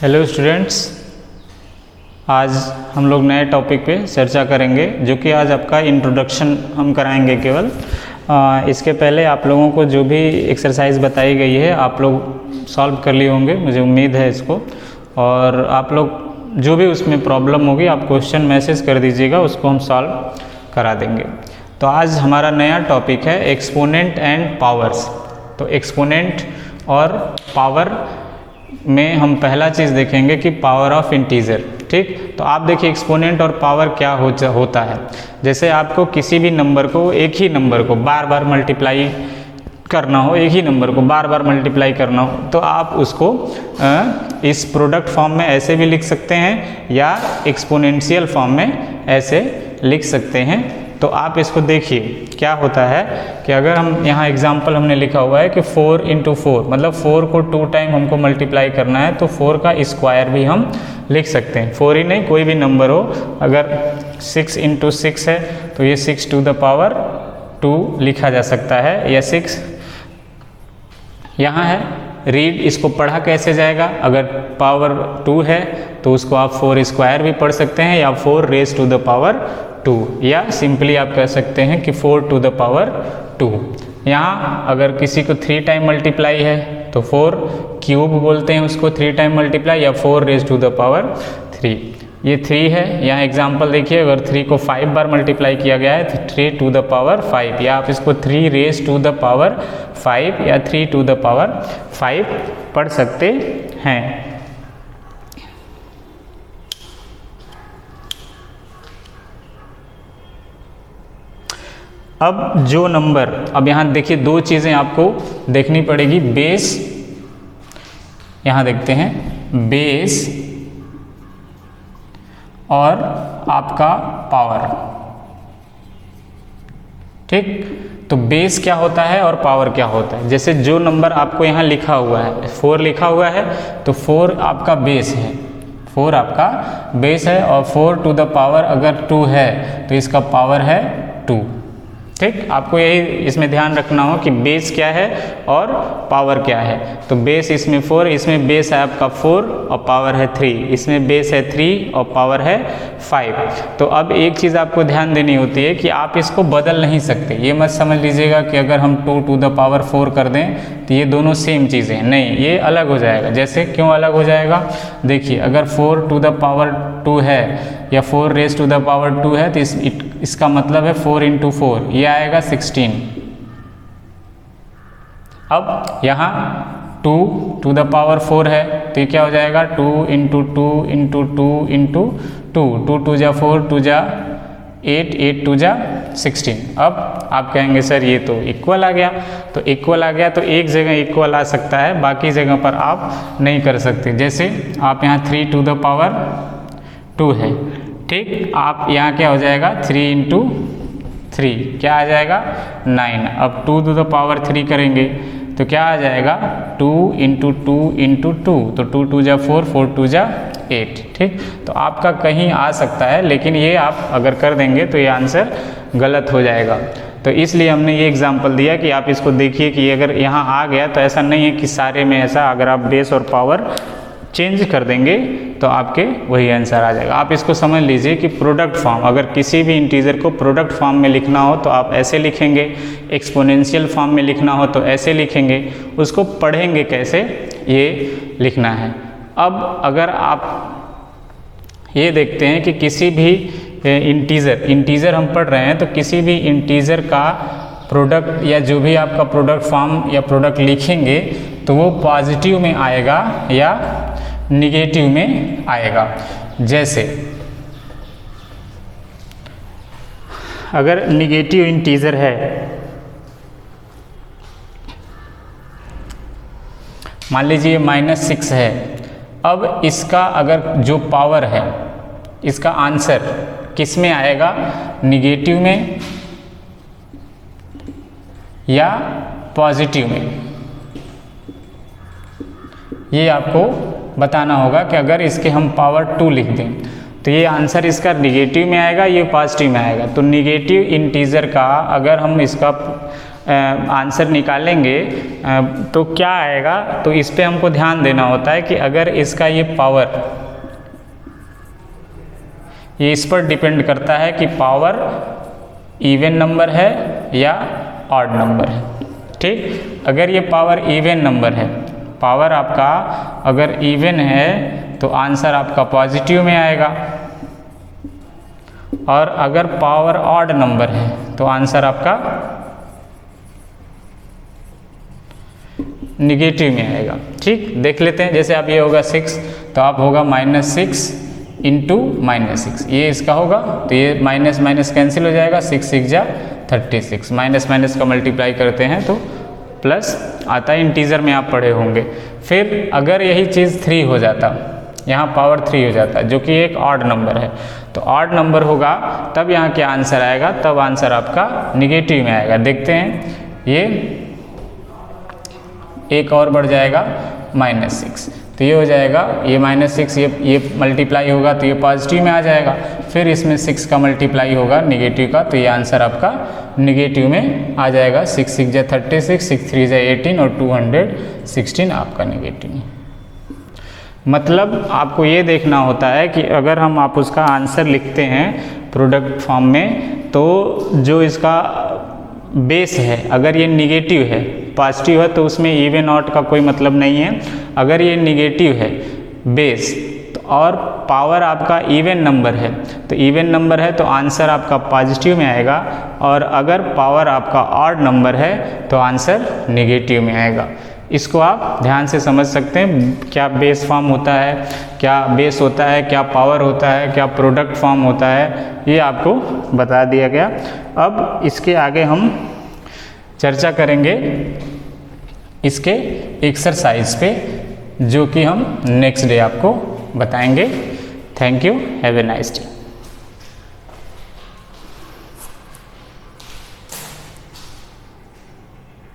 Hello students, आज हम लोग नए टॉपिक पे चर्चा करेंगे जो कि आज आपका इंट्रोडक्शन हम कराएंगे केवल। इसके पहले आप लोगों को जो भी एक्सरसाइज बताई गई है आप लोग सॉल्व कर लिए होंगे, मुझे उम्मीद है इसको। और आप लोग जो भी उसमें प्रॉब्लम होगी आप क्वेश्चन मैसेज कर दीजिएगा, उसको हम सॉल्व करा देंगे। तो आज हमारा नया टॉपिक है एक्सपोनेंट एंड पावर्स। तो एक्सपोनेंट और पावर में हम पहला चीज़ देखेंगे कि पावर ऑफ इंटीजर। ठीक, तो आप देखिए एक्सपोनेंट और पावर क्या होता है। जैसे आपको किसी भी नंबर को, एक ही नंबर को बार बार मल्टीप्लाई करना हो, एक ही नंबर को बार बार मल्टीप्लाई करना हो, तो आप उसको इस प्रोडक्ट फॉर्म में ऐसे भी लिख सकते हैं या एक्सपोनेंशियल फॉर्म में ऐसे लिख सकते हैं। तो आप इसको देखिए क्या होता है कि अगर हम यहाँ एग्जाम्पल हमने लिखा हुआ है कि 4 × 4 मतलब 4 को 2 टाइम हमको मल्टीप्लाई करना है, तो 4 का स्क्वायर भी हम लिख सकते हैं। 4 ही नहीं, कोई भी नंबर हो, अगर 6 × 6 है तो ये 6 to the power 2 लिखा जा सकता है, या 6 यहाँ है। रीड, इसको पढ़ा कैसे जाएगा, अगर पावर 2 है तो उसको आप 4 स्क्वायर भी पढ़ सकते हैं, या 4 raised to the power 2, या सिंपली आप कह सकते हैं कि 4 to the power 2। यहाँ अगर किसी को 3 टाइम मल्टीप्लाई है तो 4 क्यूब बोलते हैं उसको, 3 टाइम मल्टीप्लाई, या 4 raised to the power 3। ये 3 है। यहाँ एग्जाम्पल देखिए, अगर 3 को 5 बार मल्टीप्लाई किया गया है तो 3 to the power 5, या आप इसको 3 raised to the power 5 या 3 to the power 5 पढ़ सकते हैं। अब जो नंबर, अब यहाँ देखिए दो चीज़ें आपको देखनी पड़ेगी। बेस, यहाँ देखते हैं बेस और आपका पावर। ठीक, तो बेस क्या होता है और पावर क्या होता है। जैसे जो नंबर आपको यहाँ लिखा हुआ है 4 लिखा हुआ है, तो 4 आपका बेस है, 4 आपका बेस है, और 4 to the power अगर 2 है तो इसका पावर है 2। ठीक, आपको यही इसमें ध्यान रखना हो कि बेस क्या है और पावर क्या है। तो बेस इसमें 4, इसमें बेस है आपका 4 और पावर है 3, इसमें बेस है 3 और पावर है 5। तो अब एक चीज़ आपको ध्यान देनी होती है कि आप इसको बदल नहीं सकते। ये मत समझ लीजिएगा कि अगर हम 2 to the power 4 कर दें तो ये दोनों सेम चीज़ें हैं, नहीं, ये अलग हो जाएगा। जैसे क्यों अलग हो जाएगा, देखिए अगर 4 to the power 2 है या 4 raised to the power 2 है तो इसका मतलब है 4 × 4, ये आएगा 16। अब यहाँ 2 to the power 4 है तो ये क्या हो जाएगा 2 × 2 × 2 × 2, 2 2 जा 4, 2 जा 8, 8 2 जा 16। अब आप कहेंगे सर ये तो इक्वल आ गया, तो इक्वल आ गया तो एक जगह इक्वल आ सकता है, बाकी जगह पर आप नहीं कर सकते। जैसे आप यहाँ 3 to the power 2 है, ठीक, आप यहाँ क्या हो जाएगा 3 × 3 क्या आ जाएगा 9। अब 2 to the power 3 करेंगे तो क्या आ जाएगा 2 × 2 × 2, तो 2 2 जा 4, 4 2 जा 8। ठीक, तो आपका कहीं आ सकता है, लेकिन ये आप अगर कर देंगे तो ये आंसर गलत हो जाएगा। तो इसलिए हमने ये एग्जांपल दिया कि आप इसको देखिए कि अगर यहाँ आ गया तो ऐसा नहीं है कि सारे में ऐसा, अगर आप बेस और पावर चेंज कर देंगे तो आपके वही आंसर आ जाएगा। आप इसको समझ लीजिए कि प्रोडक्ट फॉर्म, अगर किसी भी इंटीजर को प्रोडक्ट फॉर्म में लिखना हो तो आप ऐसे लिखेंगे, एक्सपोनेंशियल फॉर्म में लिखना हो तो ऐसे लिखेंगे, उसको पढ़ेंगे कैसे ये लिखना है। अब अगर आप ये देखते हैं कि किसी भी इंटीजर हम पढ़ रहे हैं, तो किसी भी इंटीजर का प्रोडक्ट या जो भी आपका प्रोडक्ट फॉर्म या प्रोडक्ट लिखेंगे तो वो पॉजिटिव में आएगा या निगेटिव में आएगा। जैसे अगर निगेटिव इंटीजर है, मान लीजिए -6 है, अब इसका अगर जो पावर है, इसका आंसर किस में आएगा, निगेटिव में या पॉजिटिव में, ये आपको बताना होगा कि अगर इसके हम पावर 2 लिख दें तो ये आंसर इसका निगेटिव में आएगा, ये पॉजिटिव में आएगा। तो निगेटिव इंटीजर का अगर हम इसका आंसर निकालेंगे तो क्या आएगा, तो इस पे हमको ध्यान देना होता है कि अगर इसका ये पावर, ये इस पर डिपेंड करता है कि पावर इवन नंबर है या ऑड नंबर है। ठीक, अगर ये पावर इवन नंबर है, पावर आपका अगर इवन है तो आंसर आपका पॉजिटिव में आएगा, और अगर पावर ऑड नंबर है तो आंसर आपका निगेटिव में आएगा। ठीक, देख लेते हैं। जैसे आप ये होगा 6 तो आप होगा -6 इंटू -6, ये इसका होगा तो ये माइनस माइनस कैंसिल हो जाएगा, 6 6 जा 36, माइनस माइनस का मल्टीप्लाई करते हैं तो प्लस आता है, इंटीजर में आप पढ़े होंगे। फिर अगर यही चीज़ 3 हो जाता, यहाँ पावर 3 हो जाता जो कि एक ऑड नंबर है, तो ऑड नंबर होगा तब यहाँ क्या आंसर आएगा, तब आंसर आपका निगेटिव में आएगा। देखते हैं, ये एक और बढ़ जाएगा -6, तो ये हो जाएगा, ये -6 ये मल्टीप्लाई होगा तो ये पॉजिटिव में आ जाएगा। फिर इसमें 6 का मल्टीप्लाई होगा नेगेटिव का, तो ये आंसर आपका निगेटिव में आ जाएगा। 6 6 जा 36, 6 3 जा 18 और 216 आपका निगेटिव में। मतलब आपको ये देखना होता है कि अगर हम आप उसका आंसर लिखते हैं प्रोडक्ट फॉर्म में, तो जो इसका बेस है अगर ये निगेटिव है, पॉजिटिव है तो उसमें इवन ऑड का कोई मतलब नहीं है। अगर ये निगेटिव है बेस तो और पावर आपका इवन नंबर है, तो इवन नंबर है तो आंसर आपका पॉजिटिव में आएगा, और अगर पावर आपका ऑड नंबर है तो आंसर निगेटिव में आएगा। इसको आप ध्यान से समझ सकते हैं, क्या बेस फॉर्म होता है, क्या बेस होता है, क्या पावर होता है, क्या प्रोडक्ट फॉर्म होता है, ये आपको बता दिया गया। अब इसके आगे हम चर्चा करेंगे इसके एक्सरसाइज पे, जो कि हम नेक्स्ट डे आपको बताएंगे। Thank you, have a nice day.